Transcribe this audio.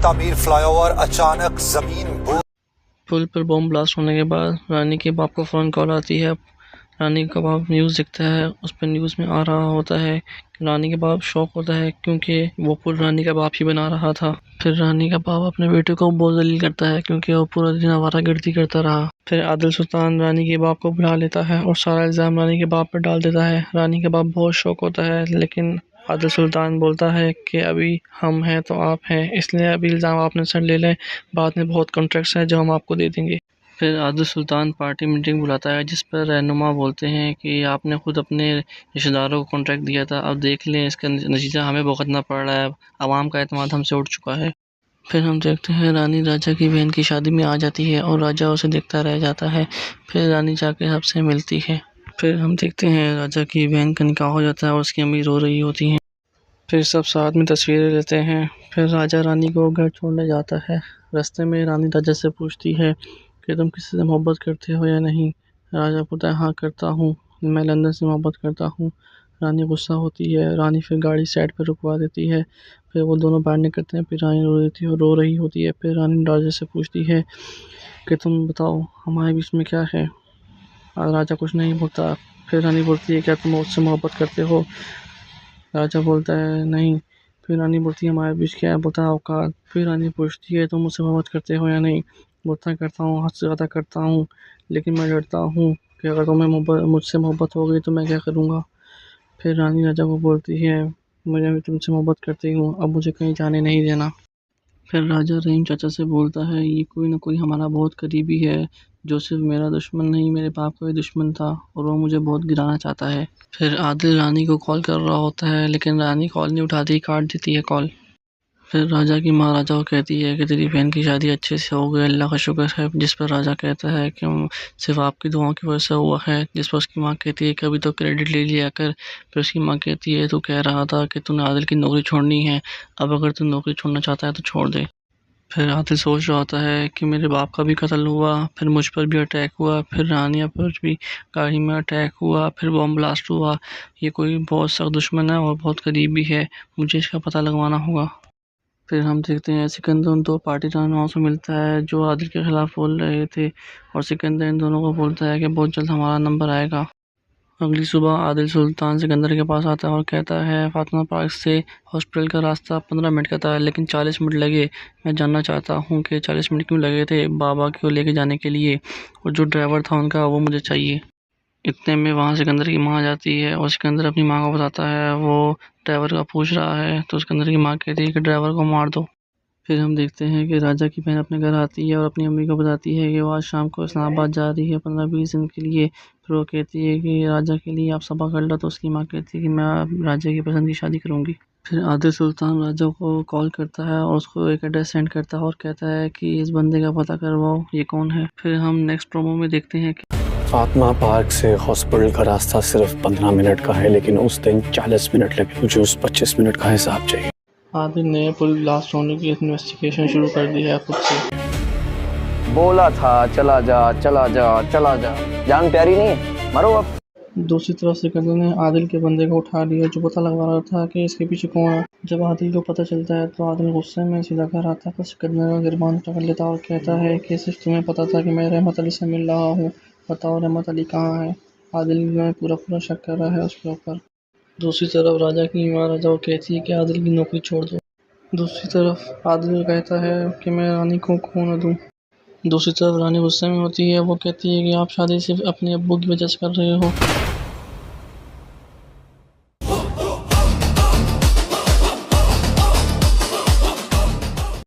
तामीर फ्लाईओवर अचानक जमीन पुल पर बॉम्ब ब्लास्ट होने के बाद रानी के बाप को फ़ोन कॉल आती है। रानी का बाप न्यूज़ देखता है, उस पर न्यूज़ में आ रहा होता है कि रानी का बाप शॉक होता है क्योंकि वो पुल रानी का बाप ही बना रहा था। फिर रानी का बाप अपने बेटे को बहुत जलील करता है क्योंकि वो पूरा दिन आवारागर्दी करता रहा। फिर आदिल सुल्तान रानी के बाप को बुला लेता है और सारा इल्ज़ाम रानी के बाप पर डाल देता है। रानी का बाप बहुत शौक होता है, लेकिन आदिल सुल्तान बोलता है कि अभी हम हैं तो आप हैं, इसलिए अभी इल्ज़ाम आपने सर ले लें, बाद में बहुत कॉन्ट्रैक्ट्स हैं जो हम आपको दे देंगे। फिर आदिल सुल्तान पार्टी मीटिंग बुलाता है जिस पर रहनुमा बोलते हैं कि आपने खुद अपने रिश्तेदारों को कॉन्ट्रैक्ट दिया था, अब देख लें इसका नतीजा हमें भुगतना पड़ रहा है, आवाम का एतमाद हमसे उठ चुका है। फिर हम देखते हैं रानी राजा की बहन की शादी में आ जाती है और राजा उसे देखता रह जाता है। फिर रानी जाके सबसे मिलती है। फिर हम देखते हैं राजा की बहन का निकाह हो जाता है और उसकी अम्मी रो रही होती हैं। फिर सब साथ में तस्वीरें लेते हैं। फिर राजा रानी को घर छोड़ने जाता है। रास्ते में रानी राजा से पूछती है कि तुम किसी से मोहब्बत करते हो या नहीं। राजा बोलता है हाँ करता हूँ, मैं लंदन से मोहब्बत करता हूँ। रानी गुस्सा होती है। रानी फिर गाड़ी साइड पर रुकवा देती है। फिर वो दोनों बाहर निकलते हैं। फिर रानी रो रही होती है। फिर रानी राजा से पूछती है कि तुम बताओ हमारे बीच में क्या है। राजा कुछ नहीं बोलता। फिर रानी बोलती है क्या तुम मुझसे मोहब्बत करते हो। राजा बोलता है नहीं। फिर रानी बोलती है हमारे बीच क्या है, बोलता है औकात। फिर रानी पूछती है तुम मुझसे मोहब्बत करते हो या नहीं। बोलता है करता हूँ, हद से ज़्यादा करता हूँ, लेकिन मैं डरता हूँ कि अगर तुम्हें मुझसे मोहब्बत हो गई तो मैं क्या करूँगा। फिर रानी राजा को बोलती है मुझे भी तुमसे मोहब्बत करती हूँ, अब मुझे कहीं जाने नहीं देना। फिर राजा रहीम चाचा से बोलता है ये कोई ना कोई हमारा बहुत करीबी है जो सिर्फ मेरा दुश्मन नहीं मेरे बाप का भी दुश्मन था और वो मुझे बहुत गिराना चाहता है। फिर आदिल रानी को कॉल कर रहा होता है लेकिन रानी कॉल नहीं उठाती, काट देती है कॉल। फिर राजा की माँ राजा को कहती है कि तेरी बहन की शादी अच्छे से हो गई, अल्लाह का शुक्र है। जिस पर राजा कहता है कि सिर्फ आपकी दुआओं की वजह से हुआ है। जिस पर उसकी माँ कहती है कभी तो क्रेडिट ले लिया कर। फिर उसकी माँ कहती है तू कह रहा था कि तूने आदिल की नौकरी छोड़नी है, अब अगर तू नौकरी छोड़ना चाहता है तो छोड़ दे। फिर आदिल सोच रहा होता है कि मेरे बाप का भी कत्ल हुआ, फिर मुझ पर भी अटैक हुआ, फिर रानिया पर भी गाड़ी में अटैक हुआ, फिर बॉम्ब ब्लास्ट हुआ। ये कोई बहुत सख्त दुश्मन है और बहुत करीबी है, मुझे इसका पता लगवाना होगा। फिर हम देखते हैं सिकंदर उन दो पार्टी रहनुमाओं से मिलता है जो आदिल के खिलाफ बोल रहे थे और सिकंदर इन दोनों को बोलता है कि बहुत जल्द हमारा नंबर आएगा। अगली सुबह आदिल सुल्तान सिकंदर के पास आता है और कहता है फातिमा पार्क से हॉस्पिटल का रास्ता 15 मिनट का था लेकिन 40 मिनट लगे। मैं जानना चाहता हूँ कि 40 मिनट क्यों लगे थे बाबा को लेके जाने के लिए, और जो ड्राइवर था उनका वो मुझे चाहिए। इतने में वहाँ सिकंदर की माँ आ जाती है और सिकंदर अपनी माँ को बताता है वो ड्राइवर का पूछ रहा है तो सिकंदर की माँ कहती है कि ड्राइवर को मार दो। फिर हम देखते हैं कि राजा की बहन अपने घर आती है और अपनी अम्मी को बताती है कि वो आज शाम को इस्लामाबाद जा रही है 15-20 दिन के लिए। फिर वो कहती है कि राजा के लिए आप सब्र कर लो, तो उसकी माँ कहती है कि मैं अब राजा की पसंद की शादी करूँगी। फिर आदिल सुल्तान राजा को कॉल करता है और उसको एक एड्रेस सेंड करता है और कहता है कि इस बंदे का पता करवाओ ये कौन है। फिर हम नेक्स्ट प्रोमो में देखते हैं कि फातिमा पार्क से हॉस्पिटल का रास्ता सिर्फ 15 मिनट का है लेकिन उस दिन 40 मिनट लगे। मुझे उस 25 मिनट का हिसाब चाहिए। आदिल ने पुल ब्लास्ट होने की इन्वेस्टिगेशन शुरू कर दी है खुद से। बोला था चला जा चला जा चला जा, जान प्यारी नहीं है, मरो अब। दूसरी तरफ सिकंदर ने आदिल के बंदे को उठा लिया जो पता लगवा रहा था कि इसके पीछे कौन है। जब आदिल को पता चलता है तो आदिल गुस्से में सीधा घर आता है तो सिकंदर का गिरबान पकड़ लेता और कहता है कि सिर्फ तुम्हें पता था कि मैं रहमत अली से मिल रहा हूँ, बताओ रहमत अली कहाँ है। आदिल में पूरा शक कर रहा है उसके ऊपर। दूसरी तरफ राजा की माँ राजा को कहती है कि आदिल की नौकरी छोड़ दो। दूसरी तरफ आदिल कहता है कि मैं रानी को खो न दूँ। दूसरी तरफ रानी गुस्से में होती है, वो कहती है कि आप शादी सिर्फ अपने अब्बू की वजह से कर रहे हो।